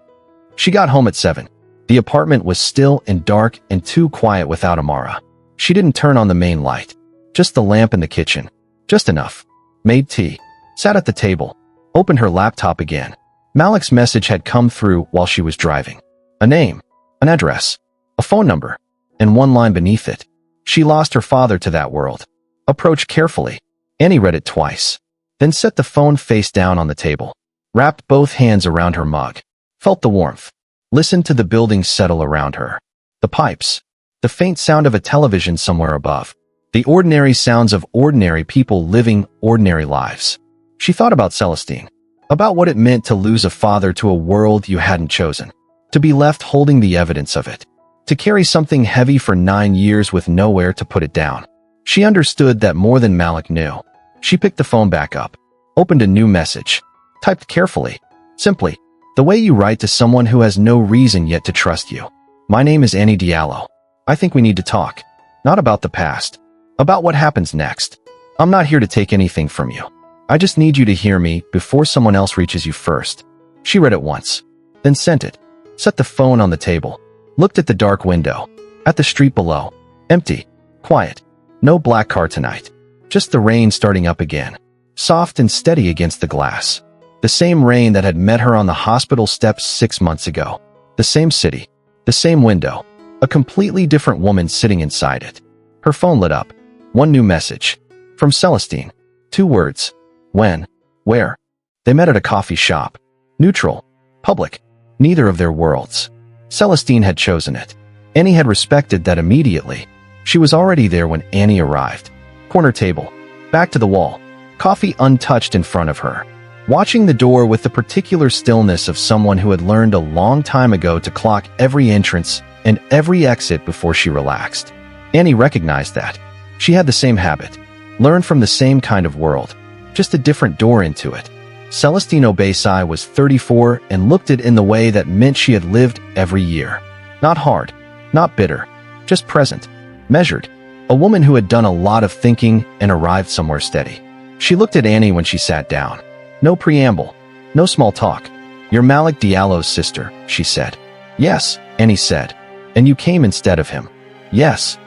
She got home at 7. The apartment was still and dark and too quiet without Amara. She didn't turn on the main light. Just the lamp in the kitchen. Just enough. Made tea. Sat at the table. Opened her laptop again. Malik's message had come through while she was driving. A name. An address. A phone number. And one line beneath it. She lost her father to that world. Approach carefully. Annie read it twice. Then set the phone face down on the table. Wrapped both hands around her mug. Felt the warmth. Listened to the buildings settle around her. The pipes. The faint sound of a television somewhere above. The ordinary sounds of ordinary people living ordinary lives. She thought about Celestine. About what it meant to lose a father to a world you hadn't chosen. To be left holding the evidence of it. To carry something heavy for 9 years with nowhere to put it down. She understood that more than Malik knew. She picked the phone back up. Opened a new message. Typed carefully. Simply. The way you write to someone who has no reason yet to trust you. My name is Annie Diallo. I think we need to talk. Not about the past. About what happens next. I'm not here to take anything from you. I just need you to hear me before someone else reaches you first. She read it once. Then sent it. Set the phone on the table. Looked at the dark window. At the street below. Empty. Quiet. No black car tonight. Just the rain starting up again. Soft and steady against the glass. The same rain that had met her on the hospital steps 6 months ago. The same city. The same window. A completely different woman sitting inside it. Her phone lit up. One new message. From Celestine. 2 words. When? Where? They met at a coffee shop. Neutral. Public. Neither of their worlds. Celestine had chosen it. Annie had respected that immediately. She was already there when Annie arrived. Corner table. Back to the wall. Coffee untouched in front of her. Watching the door with the particular stillness of someone who had learned a long time ago to clock every entrance and every exit before she relaxed. Annie recognized that. She had the same habit. Learned from the same kind of world. Just a different door into it. Celestine Obaisai was 34 and looked it in the way that meant she had lived every year. Not hard. Not bitter. Just present. Measured. A woman who had done a lot of thinking and arrived somewhere steady. She looked at Annie when she sat down. No preamble. No small talk. You're Malik Diallo's sister, she said. Yes, Annie said. And you came instead of him. Yes.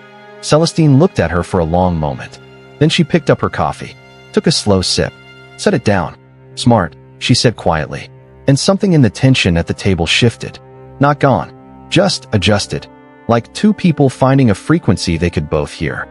Celestine looked at her for a long moment. Then she picked up her coffee, took a slow sip, set it down. Smart, she said quietly. And something in the tension at the table shifted. Not gone, just adjusted. Like two people finding a frequency they could both hear.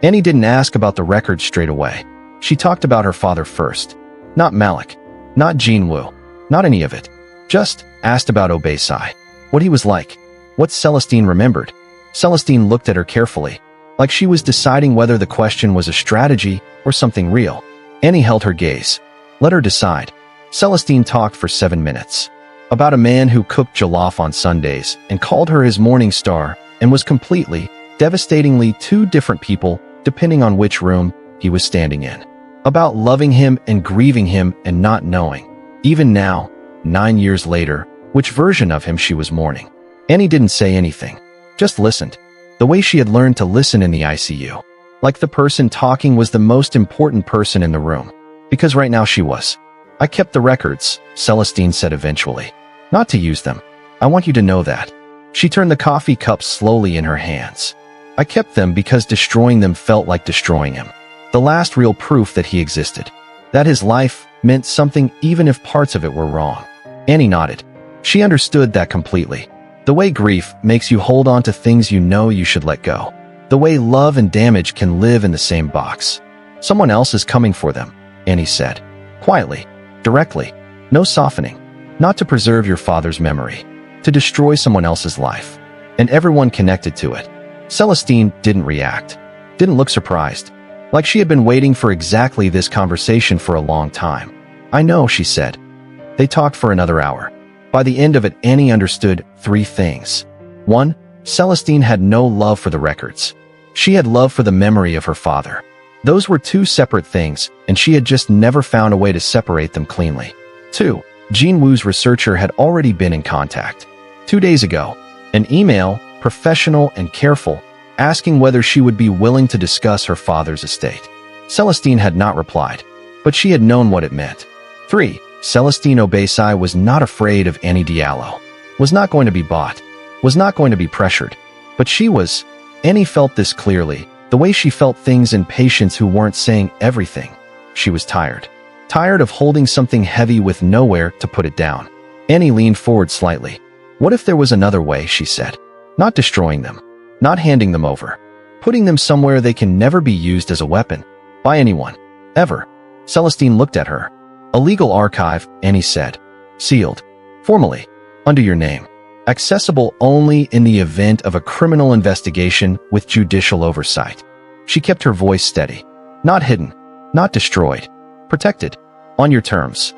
Annie didn't ask about the records straight away. She talked about her father first. Not Malik, not Jinwoo, not any of it. Just asked about Obaisai, what he was like, what Celestine remembered. Celestine looked at her carefully, like she was deciding whether the question was a strategy or something real. Annie held her gaze. Let her decide. Celestine talked for 7 minutes. About a man who cooked jollof on Sundays and called her his morning star and was completely, devastatingly two different people depending on which room he was standing in. About loving him and grieving him and not knowing, even now, 9 years later, which version of him she was mourning. Annie didn't say anything, just listened, the way she had learned to listen in the ICU. Like the person talking was the most important person in the room. Because right now she was. I kept the records, Celestine said eventually. Not to use them. I want you to know that. She turned the coffee cup slowly in her hands. I kept them because destroying them felt like destroying him. The last real proof that he existed. That his life meant something even if parts of it were wrong. Annie nodded. She understood that completely. The way grief makes you hold on to things you know you should let go. The way love and damage can live in the same box. Someone else is coming for them, Annie said. Quietly, directly, no softening. Not to preserve your father's memory. To destroy someone else's life. And everyone connected to it. Celestine didn't react. Didn't look surprised. Like she had been waiting for exactly this conversation for a long time. I know, she said. They talked for another hour. By the end of it, Annie understood 3 things. 1. Celestine had no love for the records. She had love for the memory of her father. Those were 2 separate things, and she had just never found a way to separate them cleanly. 2. Jinwoo's researcher had already been in contact. 2 days ago. An email, professional and careful, asking whether she would be willing to discuss her father's estate. Celestine had not replied, but she had known what it meant. 3. Celestine Obaisai was not afraid of Annie Diallo. Was not going to be bought. Was not going to be pressured. But she was. Annie felt this clearly, the way she felt things in patients who weren't saying everything. She was tired. Tired of holding something heavy with nowhere to put it down. Annie leaned forward slightly. What if there was another way, she said. Not destroying them. Not handing them over. Putting them somewhere they can never be used as a weapon. By anyone. Ever. Celestine looked at her. A legal archive, Annie said. Sealed. Formally. Under your name. Accessible only in the event of a criminal investigation with judicial oversight. She kept her voice steady. Not hidden. Not destroyed. Protected. On your terms.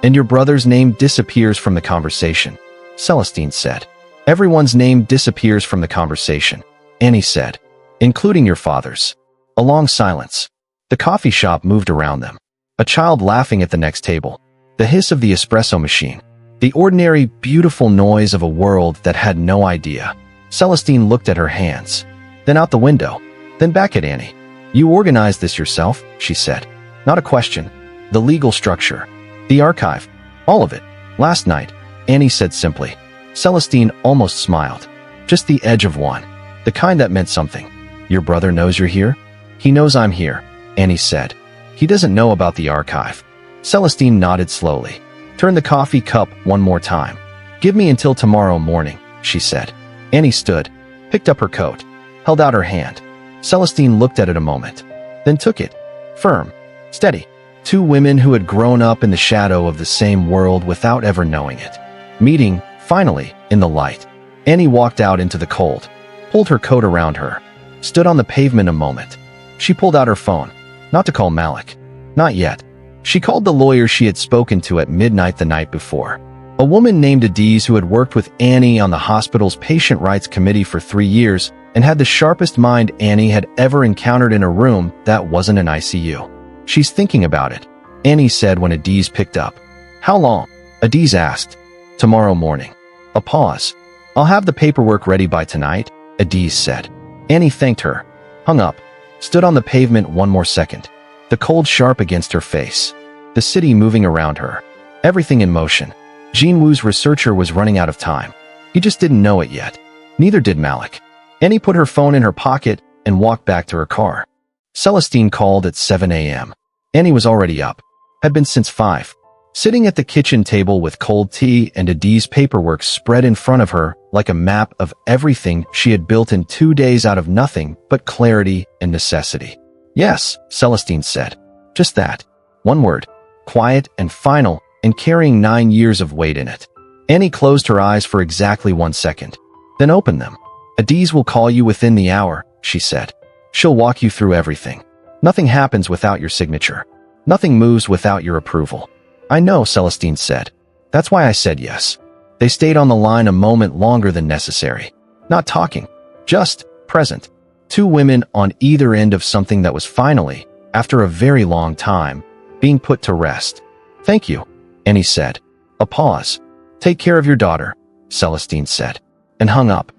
And your brother's name disappears from the conversation, Celestine said. Everyone's name disappears from the conversation, Annie said. Including your father's. A long silence. The coffee shop moved around them. A child laughing at the next table. The hiss of the espresso machine. The ordinary, beautiful noise of a world that had no idea. Celestine looked at her hands. Then out the window. Then back at Annie. You organized this yourself, she said. Not a question. The legal structure. The archive. All of it. Last night, Annie said simply. Celestine almost smiled. Just the edge of one. The kind that meant something. Your brother knows you're here? He knows I'm here, Annie said. He doesn't know about the archive. Celestine nodded slowly. Turn the coffee cup one more time. Give me until tomorrow morning, she said. Annie stood, picked up her coat, held out her hand. Celestine looked at it a moment, then took it. Firm, steady. 2 women who had grown up in the shadow of the same world without ever knowing it. Meeting, finally, in the light. Annie walked out into the cold, pulled her coat around her, stood on the pavement a moment. She pulled out her phone. Not to call Malik. Not yet. She called the lawyer she had spoken to at midnight the night before. A woman named Adiz who had worked with Annie on the hospital's patient rights committee for 3 years and had the sharpest mind Annie had ever encountered in a room that wasn't an ICU. She's thinking about it, Annie said when Adiz picked up. How long? Adiz asked. Tomorrow morning. A pause. I'll have the paperwork ready by tonight, Adiz said. Annie thanked her. Hung up. Stood on the pavement one more second. The cold sharp against her face. The city moving around her. Everything in motion. Jinwoo's researcher was running out of time. He just didn't know it yet. Neither did Malik. Annie put her phone in her pocket and walked back to her car. Celestine called at 7 a.m. Annie was already up, had been since 5. Sitting at the kitchen table with cold tea and Adi's paperwork spread in front of her like a map of everything she had built in 2 days out of nothing but clarity and necessity. Yes, Celestine said. Just that. One word. Quiet and final, and carrying 9 years of weight in it. Annie closed her eyes for exactly 1 second, then opened them. Adi's will call you within the hour, she said. She'll walk you through everything. Nothing happens without your signature. Nothing moves without your approval. I know, Celestine said. That's why I said yes. They stayed on the line a moment longer than necessary. Not talking. Just present. 2 women on either end of something that was finally, after a very long time, being put to rest. Thank you, Annie said. A pause. Take care of your daughter, Celestine said, and hung up.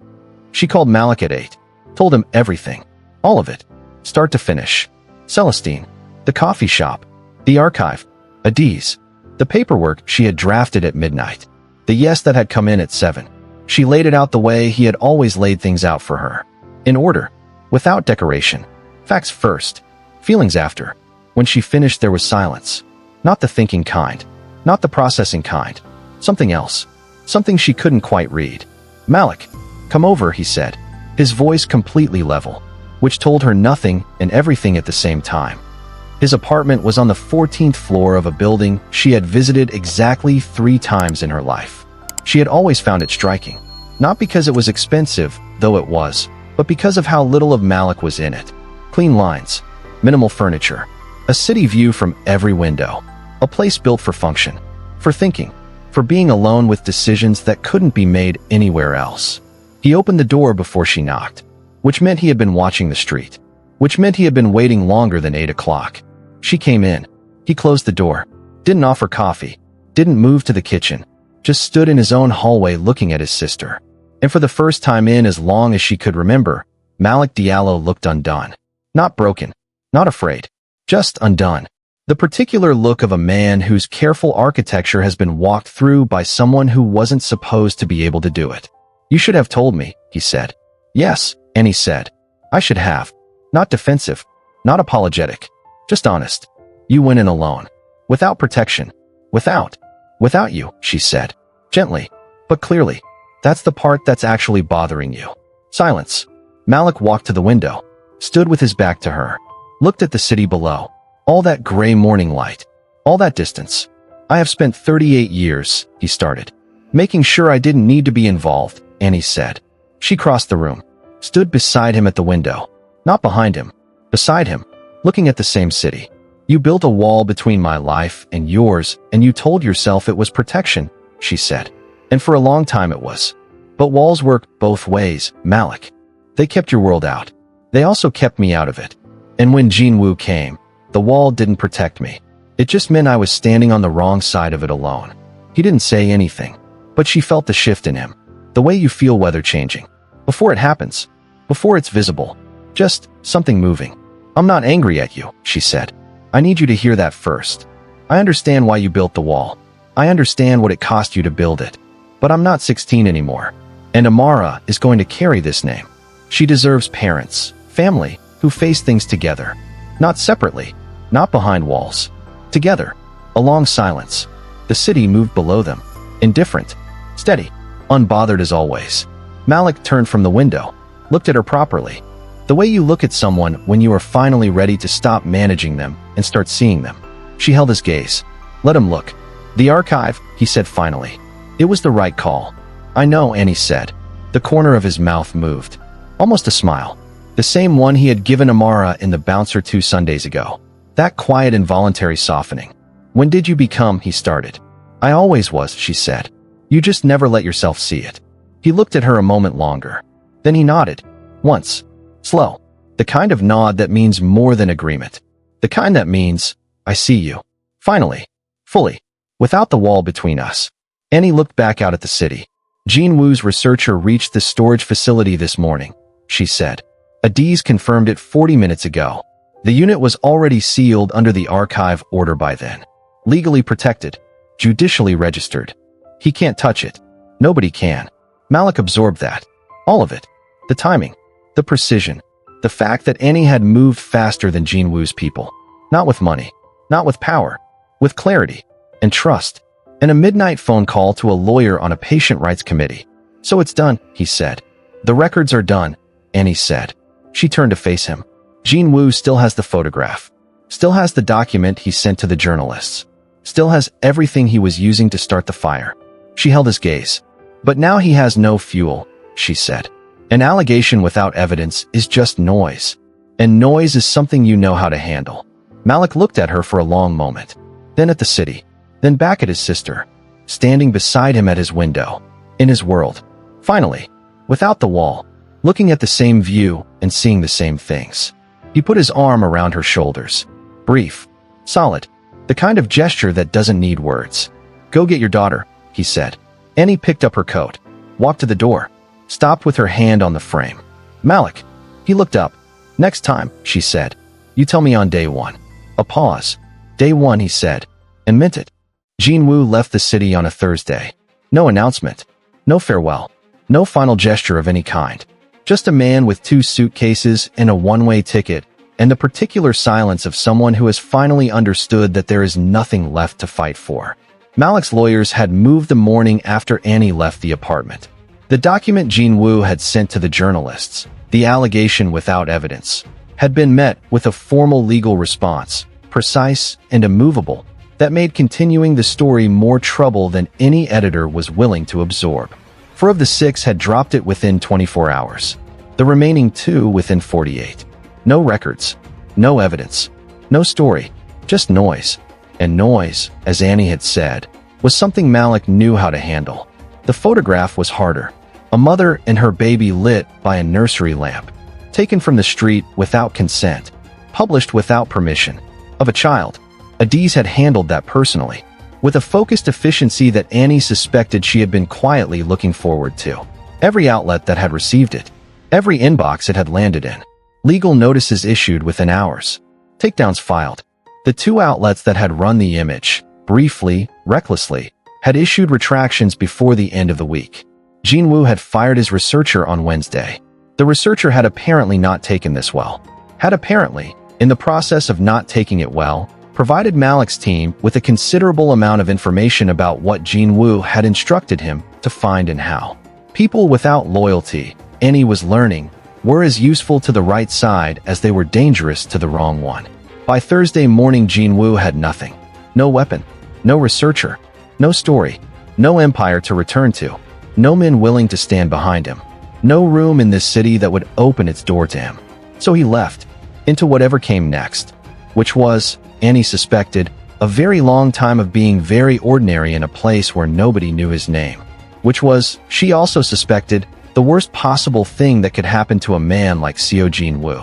She called Malik at 8. Told him everything. All of it. Start to finish. Celestine. The coffee shop. The archive. Adi's. The paperwork she had drafted at midnight. The yes that had come in at 7. She laid it out the way he had always laid things out for her. In order. Without decoration. Facts first. Feelings after. When she finished there was silence. Not the thinking kind. Not the processing kind. Something else. Something she couldn't quite read. Malik. Come over, he said. His voice completely level. Which told her nothing and everything at the same time. His apartment was on the 14th floor of a building she had visited exactly 3 times in her life. She had always found it striking. Not because it was expensive, though it was, but because of how little of Malik was in it. Clean lines. Minimal furniture. A city view from every window. A place built for function. For thinking. For being alone with decisions that couldn't be made anywhere else. He opened the door before she knocked. Which meant he had been watching the street. Which meant he had been waiting longer than 8 o'clock. She came in. He closed the door. Didn't offer coffee. Didn't move to the kitchen. Just stood in his own hallway looking at his sister. And for the first time in as long as she could remember, Malik Diallo looked undone. Not broken. Not afraid. Just undone. The particular look of a man whose careful architecture has been walked through by someone who wasn't supposed to be able to do it. You should have told me, he said. Yes, Annie said. I should have. Not defensive. Not apologetic. Just honest. You went in alone. Without protection. Without you, she said. Gently, but clearly. That's the part that's actually bothering you. Silence. Malik walked to the window. Stood with his back to her. Looked at the city below. All that gray morning light. All that distance. I have spent 38 years, he started. Making sure I didn't need to be involved, Annie said. She crossed the room. Stood beside him at the window. Not behind him. Beside him. Looking at the same city. You built a wall between my life and yours, and you told yourself it was protection, she said. And for a long time it was. But walls work both ways, Malik. They kept your world out. They also kept me out of it. And when Jinwoo came, the wall didn't protect me. It just meant I was standing on the wrong side of it alone. He didn't say anything, but she felt the shift in him. The way you feel weather changing. Before it happens. Before it's visible. Just something moving. I'm not angry at you, she said. I need you to hear that first. I understand why you built the wall. I understand what it cost you to build it. But I'm not 16 anymore. And Amara is going to carry this name. She deserves parents, family, who face things together. Not separately. Not behind walls. Together. A long silence. The city moved below them. Indifferent. Steady. Unbothered as always. Malik turned from the window. Looked at her properly. The way you look at someone when you are finally ready to stop managing them and start seeing them. She held his gaze. Let him look. The archive, he said finally. It was the right call. I know, Annie said. The corner of his mouth moved. Almost a smile. The same one he had given Amara in the bouncer 2 Sundays ago. That quiet involuntary softening. When did you become, he started. I always was, she said. You just never let yourself see it. He looked at her a moment longer. Then he nodded. Once. Slow. The kind of nod that means more than agreement. The kind that means, I see you. Finally. Fully. Without the wall between us. Annie looked back out at the city. Jinwoo's researcher reached the storage facility this morning, she said. Adi's confirmed it 40 minutes ago. The unit was already sealed under the archive order by then. Legally protected. Judicially registered. He can't touch it. Nobody can. Malik absorbed that. All of it. The timing. The precision. The fact that Annie had moved faster than Jean Woo's people. Not with money. Not with power. With clarity. And trust. And a midnight phone call to a lawyer on a patient rights committee. So it's done, he said. The records are done, Annie said. She turned to face him. Jean Woo still has the photograph. Still has the document he sent to the journalists. Still has everything he was using to start the fire. She held his gaze. But now he has no fuel, she said. An allegation without evidence is just noise. And noise is something you know how to handle. Malik looked at her for a long moment. Then at the city. Then back at his sister. Standing beside him at his window. In his world. Finally, without the wall. Looking at the same view and seeing the same things. He put his arm around her shoulders. Brief. Solid. The kind of gesture that doesn't need words. Go get your daughter, he said. Annie picked up her coat. Walked to the door. Stopped with her hand on the frame. Malik. He looked up. Next time, she said. You tell me on day one. A pause. Day one, he said. And meant it. Jean Woo left the city on a Thursday. No announcement. No farewell. No final gesture of any kind. Just a man with 2 suitcases and a one-way ticket, and the particular silence of someone who has finally understood that there is nothing left to fight for. Malik's lawyers had moved the morning after Annie left the apartment. The document Jean Woo had sent to the journalists, the allegation without evidence, had been met with a formal legal response, precise and immovable, that made continuing the story more trouble than any editor was willing to absorb. 4 of the 6 had dropped it within 24 hours. The remaining 2 within 48. No records. No evidence. No story. Just noise. And noise, as Annie had said, was something Malik knew how to handle. The photograph was harder. A mother and her baby lit by a nursery lamp. Taken from the street without consent. Published without permission. Of a child. Adiz had handled that personally. With a focused efficiency that Annie suspected she had been quietly looking forward to. Every outlet that had received it. Every inbox it had landed in. Legal notices issued within hours. Takedowns filed. The 2 outlets that had run the image, briefly, recklessly, had issued retractions before the end of the week. Jean Woo had fired his researcher on Wednesday. The researcher had apparently not taken this well. Had apparently, in the process of not taking it well, provided Malik's team with a considerable amount of information about what Jean Woo had instructed him to find and how. People without loyalty, Annie was learning, were as useful to the right side as they were dangerous to the wrong one. By Thursday morning, Jean Woo had nothing. No weapon. No researcher. No story. No empire to return to. No men willing to stand behind him. No room in this city that would open its door to him. So he left, into whatever came next, which was, Annie suspected, a very long time of being very ordinary in a place where nobody knew his name. Which was, she also suspected, the worst possible thing that could happen to a man like Seo Jean Woo.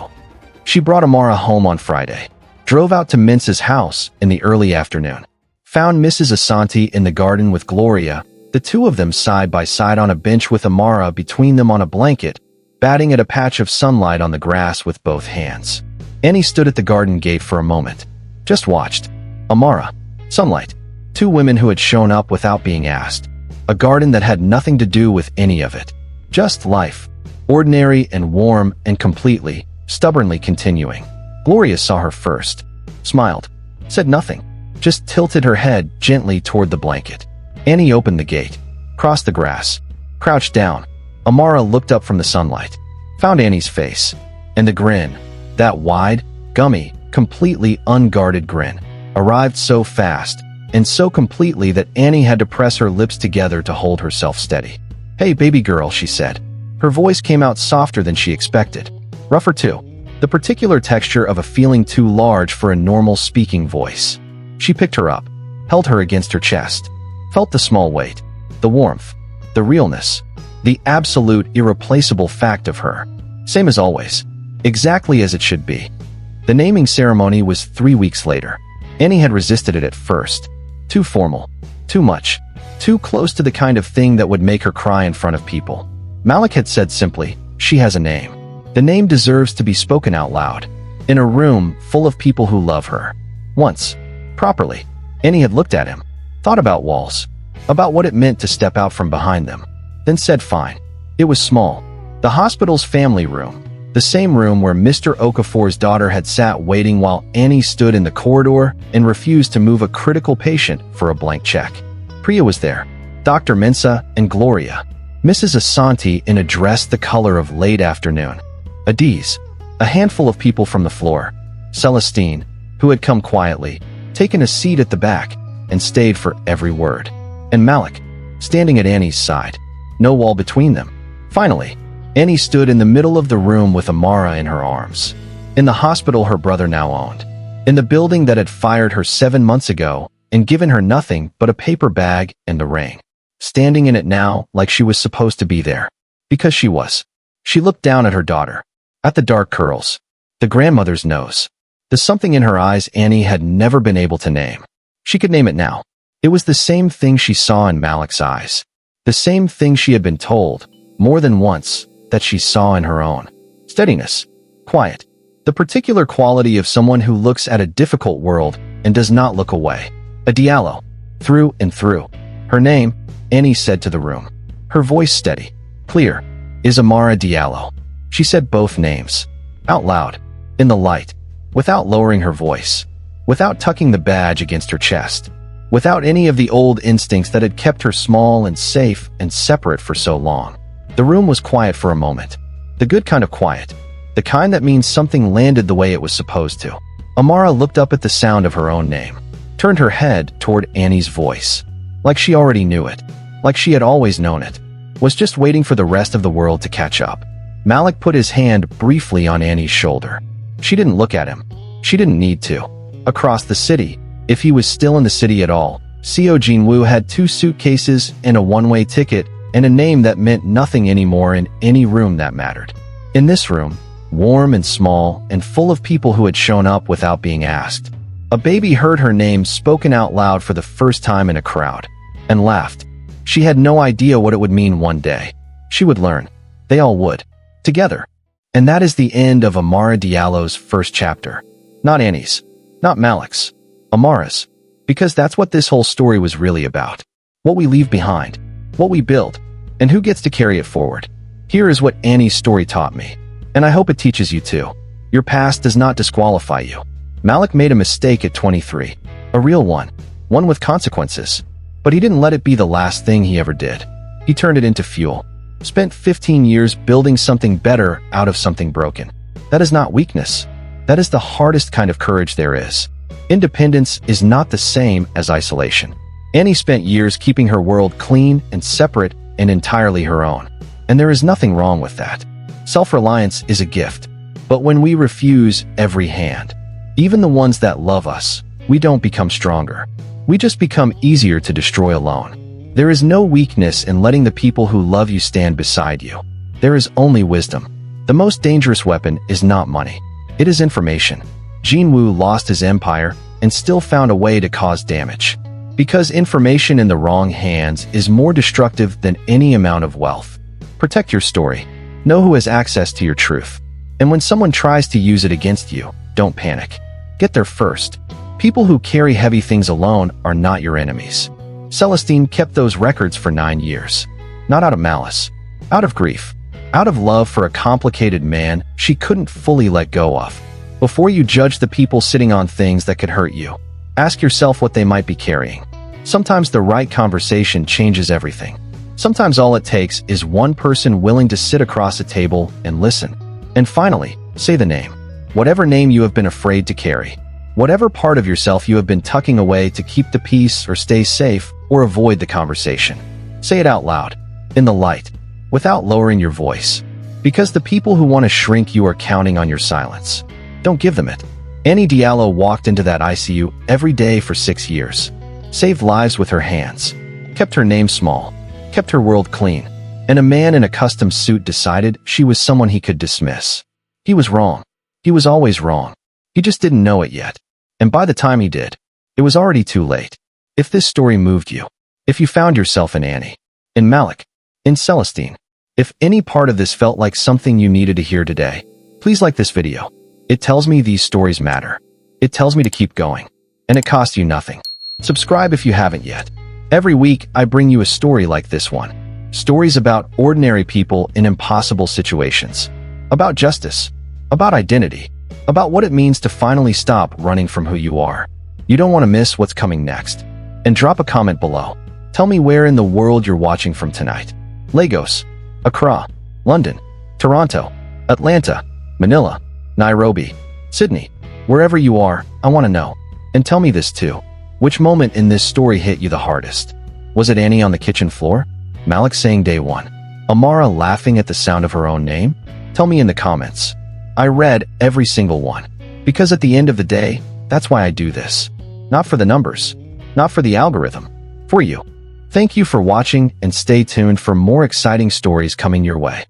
She brought Amara home on Friday. Drove out to Mince's house in the early afternoon. Found Mrs. Asante in the garden with Gloria, the 2 of them side by side on a bench with Amara between them on a blanket, batting at a patch of sunlight on the grass with both hands. Annie stood at the garden gate for a moment. Just watched. Amara. Sunlight. 2 women who had shown up without being asked. A garden that had nothing to do with any of it. Just life. Ordinary and warm and completely, stubbornly continuing. Gloria saw her first. Smiled. Said nothing. Just tilted her head gently toward the blanket. Annie opened the gate. Crossed the grass. Crouched down. Amara looked up from the sunlight. Found Annie's face. And the grin. That wide, gummy, completely unguarded grin. Arrived so fast, and so completely that Annie had to press her lips together to hold herself steady. Hey, baby girl, she said. Her voice came out softer than she expected. Rougher too. The particular texture of a feeling too large for a normal speaking voice. She picked her up, held her against her chest, felt the small weight, the warmth, the realness, the absolute irreplaceable fact of her. Same as always. Exactly as it should be. The naming ceremony was 3 weeks later. Annie had resisted it at first. Too formal. Too much. Too close to the kind of thing that would make her cry in front of people. Malik had said simply, she has a name. The name deserves to be spoken out loud. In a room full of people who love her. Once. Properly. Annie had looked at him. Thought about walls. About what it meant to step out from behind them. Then said fine. It was small. The hospital's family room. The same room where Mr. Okafor's daughter had sat waiting while Annie stood in the corridor and refused to move a critical patient for a blank check. Priya was there, Dr. Mensah, and Gloria. Mrs. Asante in a dress the color of late afternoon. Adiz, a handful of people from the floor. Celestine, who had come quietly, taken a seat at the back, and stayed for every word. And Malik, standing at Annie's side. No wall between them. Finally, Annie stood in the middle of the room with Amara in her arms. In the hospital her brother now owned. In the building that had fired her 7 months ago and given her nothing but a paper bag and a ring. Standing in it now like she was supposed to be there. Because she was. She looked down at her daughter. At the dark curls. The grandmother's nose. The something in her eyes Annie had never been able to name. She could name it now. It was the same thing she saw in Malik's eyes. The same thing she had been told, more than once, that she saw in her own. Steadiness. Quiet. The particular quality of someone who looks at a difficult world and does not look away. A Diallo. Through and through. Her name, Annie said to the room. Her voice steady. Clear. Is Amara Diallo. She said both names. Out loud. In the light. Without lowering her voice. Without tucking the badge against her chest. Without any of the old instincts that had kept her small and safe and separate for so long. The room was quiet for a moment. The good kind of quiet. The kind that means something landed the way it was supposed to. Amara looked up at the sound of her own name. Turned her head toward Annie's voice. Like she already knew it. Like she had always known it. Was just waiting for the rest of the world to catch up. Malik put his hand briefly on Annie's shoulder. She didn't look at him. She didn't need to. Across the city, if he was still in the city at all, Seo Jinwoo had 2 suitcases and a one-way ticket and a name that meant nothing anymore in any room that mattered. In this room, warm and small and full of people who had shown up without being asked, a baby heard her name spoken out loud for the first time in a crowd, and laughed. She had no idea what it would mean one day. She would learn. They all would. Together. And that is the end of Amara Diallo's first chapter. Not Annie's. Not Malik's. Amara's. Because that's what this whole story was really about. What we leave behind. What we build. And who gets to carry it forward. Here is what Annie's story taught me. And I hope it teaches you too. Your past does not disqualify you. Malik made a mistake at 23. A real one. One with consequences. But he didn't let it be the last thing he ever did. He turned it into fuel. Spent 15 years building something better out of something broken. That is not weakness. That is the hardest kind of courage there is. Independence is not the same as isolation. Annie spent years keeping her world clean and separate and entirely her own. And there is nothing wrong with that. Self-reliance is a gift. But when we refuse every hand, even the ones that love us, we don't become stronger. We just become easier to destroy alone. There is no weakness in letting the people who love you stand beside you. There is only wisdom. The most dangerous weapon is not money. It is information. Jinwoo lost his empire and still found a way to cause damage. Because information in the wrong hands is more destructive than any amount of wealth. Protect your story. Know who has access to your truth. And when someone tries to use it against you, don't panic. Get there first. People who carry heavy things alone are not your enemies. Celestine kept those records for 9 years. Not out of malice. Out of grief. Out of love for a complicated man she couldn't fully let go of. Before you judge the people sitting on things that could hurt you, ask yourself what they might be carrying. Sometimes the right conversation changes everything. Sometimes all it takes is one person willing to sit across a table and listen. And finally, say the name. Whatever name you have been afraid to carry. Whatever part of yourself you have been tucking away to keep the peace or stay safe or avoid the conversation. Say it out loud, in the light, without lowering your voice. Because the people who want to shrink you are counting on your silence. Don't give them it. Annie Diallo walked into that ICU every day for 6 years. Saved lives with her hands. Kept her name small. Kept her world clean. And a man in a custom suit decided she was someone he could dismiss. He was wrong. He was always wrong. He just didn't know it yet. And by the time he did, it was already too late. If this story moved you, if you found yourself in Annie, in Malik, in Celestine, if any part of this felt like something you needed to hear today, please like this video. It tells me these stories matter. It tells me to keep going. And it costs you nothing. Subscribe if you haven't yet. Every week, I bring you a story like this one. Stories about ordinary people in impossible situations. about justice, about identity, about what it means to finally stop running from who you are. You don't want to miss what's coming next. And drop a comment below. Tell me where in the world you're watching from tonight. Lagos, Accra, London, Toronto, Atlanta, Manila, Nairobi, Sydney. Wherever you are, I want to know. And tell me this too. Which moment in this story hit you the hardest? Was it Annie on the kitchen floor? Malik saying day one? Amara laughing at the sound of her own name? Tell me in the comments. I read every single one. Because at the end of the day, that's why I do this. Not for the numbers. Not for the algorithm. For you. Thank you for watching and stay tuned for more exciting stories coming your way.